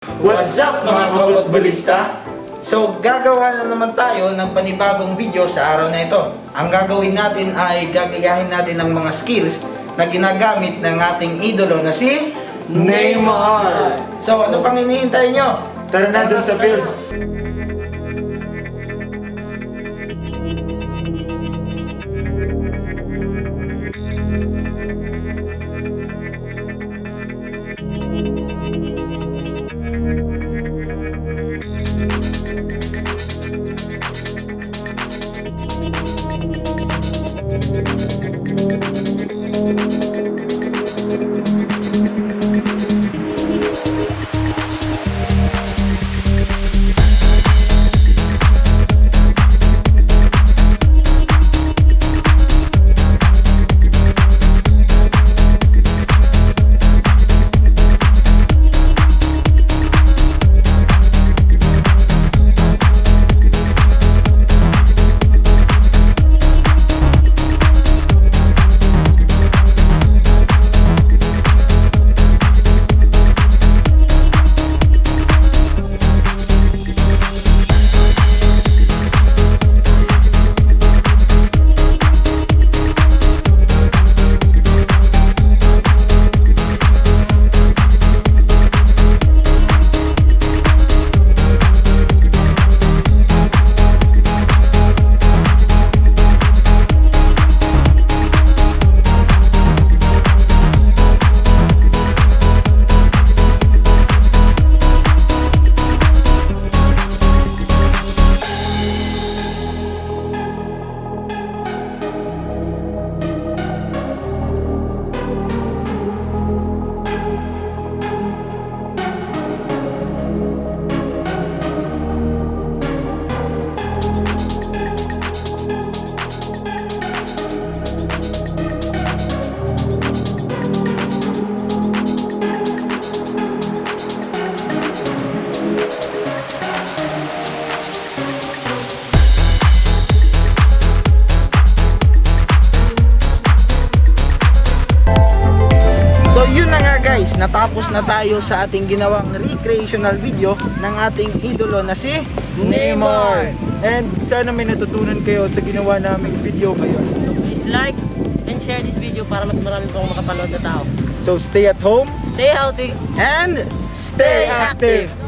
What's up mga kapagbalista? So gagawa na naman tayo ng panibagong video sa araw na ito. Ang gagawin natin ay gagayahin natin ng mga skills na ginagamit ng ating idolo na si Neymar! So ano pang hinihintay nyo? Tara na dun sa field! So yun na nga guys, natapos na tayo sa ating ginawang recreational video ng ating idolo na si Neymar! And sana may natutunan kayo sa ginawa naming video ngayon. So please like and share this video para mas marami pang makapanood na tao. So stay at home, Stay healthy! and stay active!